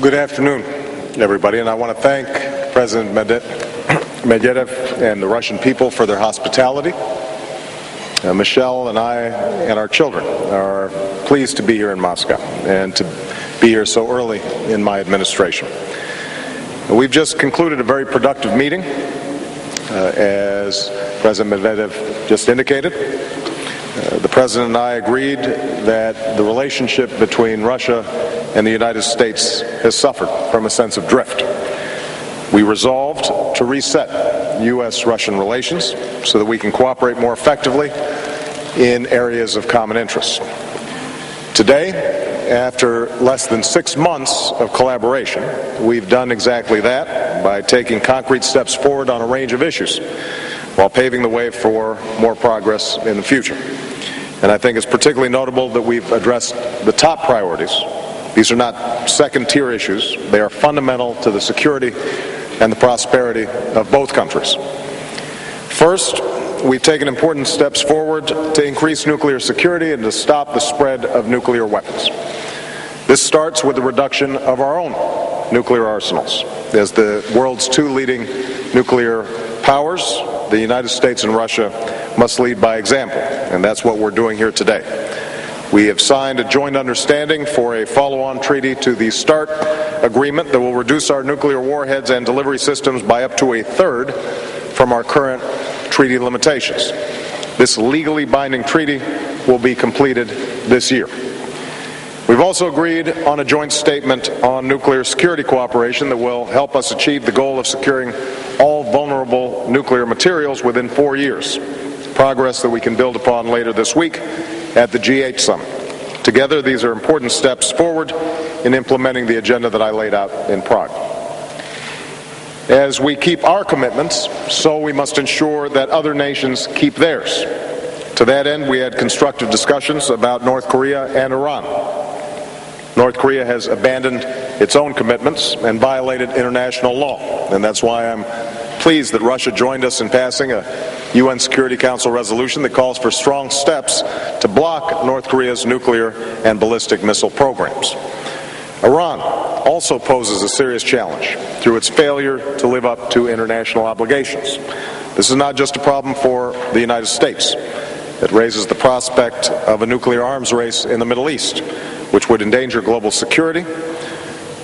Good afternoon, everybody, and I want to thank President Medvedev and the Russian people for their hospitality. Michelle and I and our children are pleased to be here in Moscow and to be here so early in my administration. We've just concluded a very productive meeting, as President Medvedev just indicated. The President and I agreed that the relationship between Russia and the United States has suffered from a sense of drift. We resolved to reset U.S.-Russian relations so that we can cooperate more effectively in areas of common interest. Today, after less than 6 months of collaboration, we've done exactly that by taking concrete steps forward on a range of issues while paving the way for more progress in the future. And I think it's particularly notable that we've addressed the top priorities. These are not second-tier issues. They are fundamental to the security and the prosperity of both countries. First, we've taken important steps forward to increase nuclear security and to stop the spread of nuclear weapons. This starts with the reduction of our own nuclear arsenals. As the world's two leading nuclear powers, the United States and Russia must lead by example, and that's what we're doing here today. We have signed a joint understanding for a follow-on treaty to the START agreement that will reduce our nuclear warheads and delivery systems by up to a third from our current treaty limitations. This legally binding treaty will be completed this year. We've also agreed on a joint statement on nuclear security cooperation that will help us achieve the goal of securing all vulnerable nuclear materials within 4 years, progress that we can build upon later this week at the G8 summit. Together, these are important steps forward in implementing the agenda that I laid out in Prague. As we keep our commitments, so we must ensure that other nations keep theirs. To that end, we had constructive discussions about North Korea and Iran. North Korea has abandoned its own commitments and violated international law, and that's why I'm pleased that Russia joined us in passing a UN Security Council resolution that calls for strong steps to block North Korea's nuclear and ballistic missile programs. Iran also poses a serious challenge through its failure to live up to international obligations. This is not just a problem for the United States. It raises the prospect of a nuclear arms race in the Middle East, which would endanger global security,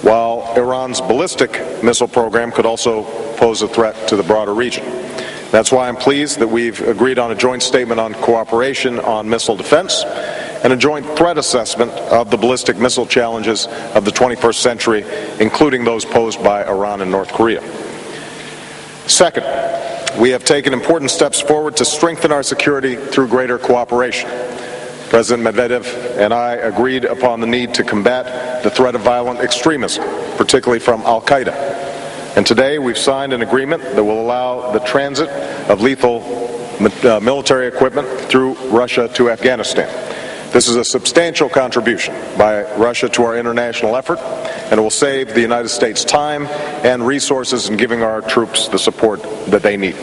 while Iran's ballistic missile program could also pose a threat to the broader region. That's why I'm pleased that we've agreed on a joint statement on cooperation on missile defense and a joint threat assessment of the ballistic missile challenges of the 21st century, including those posed by Iran and North Korea. Second, we have taken important steps forward to strengthen our security through greater cooperation. President Medvedev and I agreed upon the need to combat the threat of violent extremism, particularly from Al-Qaeda. And today we've signed an agreement that will allow the transit of lethal military equipment through Russia to Afghanistan. This is a substantial contribution by Russia to our international effort, and it will save the United States time and resources in giving our troops the support that they need.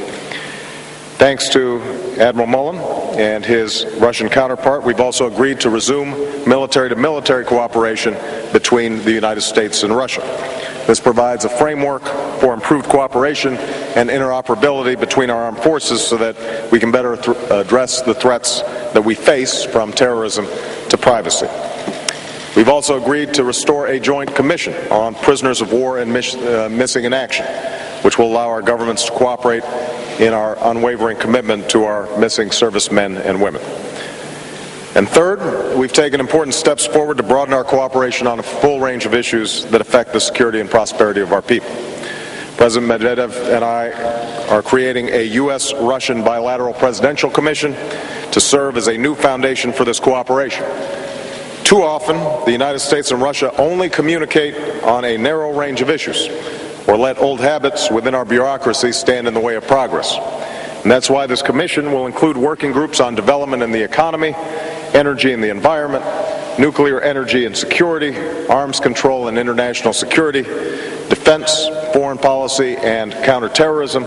Thanks to Admiral Mullen and his Russian counterpart, we've also agreed to resume military-to-military cooperation between the United States and Russia. This provides a framework for improved cooperation and interoperability between our armed forces so that we can better address the threats that we face, from terrorism to privacy. We've also agreed to restore a joint commission on prisoners of war and missing in action, which will allow our governments to cooperate in our unwavering commitment to our missing servicemen and women. And third, we've taken important steps forward to broaden our cooperation on a full range of issues that affect the security and prosperity of our people. President Medvedev and I are creating a U.S.-Russian bilateral presidential commission to serve as a new foundation for this cooperation. Too often, the United States and Russia only communicate on a narrow range of issues, or let old habits within our bureaucracy stand in the way of progress. And that's why this commission will include working groups on development in the economy, energy and the environment, nuclear energy and security, arms control and international security, defense, foreign policy and counterterrorism,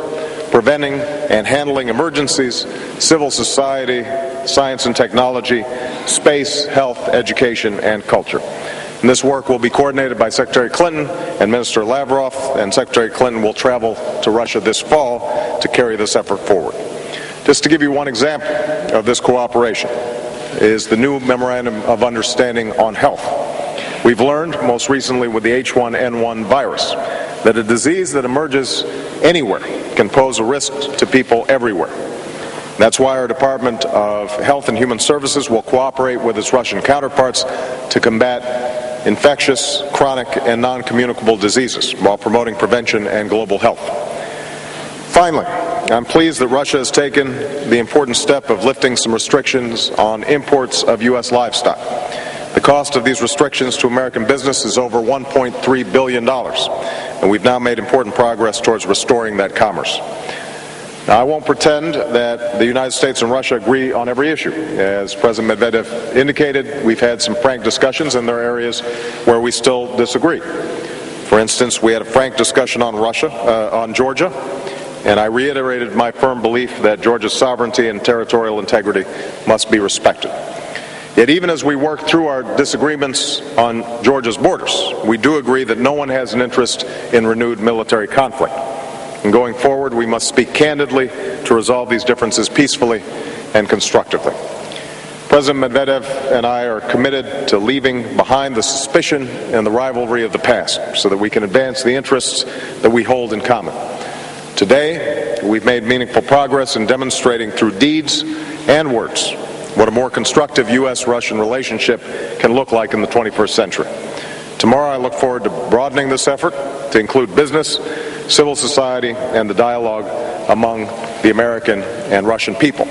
preventing and handling emergencies, civil society, science and technology, space, health, education, and culture. And this work will be coordinated by Secretary Clinton and Minister Lavrov, and Secretary Clinton will travel to Russia this fall to carry this effort forward. Just to give you one example of this cooperation is the new Memorandum of Understanding on Health. We've learned, most recently with the H1N1 virus, that a disease that emerges anywhere can pose a risk to people everywhere. That's why our Department of Health and Human Services will cooperate with its Russian counterparts to combat infectious, chronic, and non-communicable diseases while promoting prevention and global health. Finally, I'm pleased that Russia has taken the important step of lifting some restrictions on imports of U.S. livestock. The cost of these restrictions to American business is over $1.3 billion, and we've now made important progress towards restoring that commerce. Now, I won't pretend that the United States and Russia agree on every issue. As President Medvedev indicated, we've had some frank discussions, and there are areas where we still disagree. For instance, we had a frank discussion on Georgia, and I reiterated my firm belief that Georgia's sovereignty and territorial integrity must be respected. Yet even as we work through our disagreements on Georgia's borders, we do agree that no one has an interest in renewed military conflict. And going forward, we must speak candidly to resolve these differences peacefully and constructively. President Medvedev and I are committed to leaving behind the suspicion and the rivalry of the past so that we can advance the interests that we hold in common. Today, we've made meaningful progress in demonstrating through deeds and words what a more constructive U.S.-Russian relationship can look like in the 21st century. Tomorrow, I look forward to broadening this effort to include business, civil society, and the dialogue among the American and Russian people.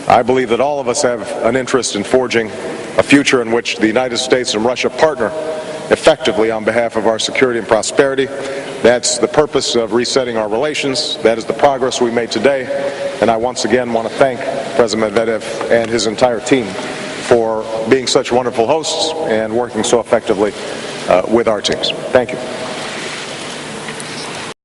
I believe that all of us have an interest in forging a future in which the United States and Russia partner effectively on behalf of our security and prosperity. That's the purpose of resetting our relations. That is the progress we made today. And I once again want to thank President Medvedev and his entire team for being such wonderful hosts and working so effectively with our teams. Thank you.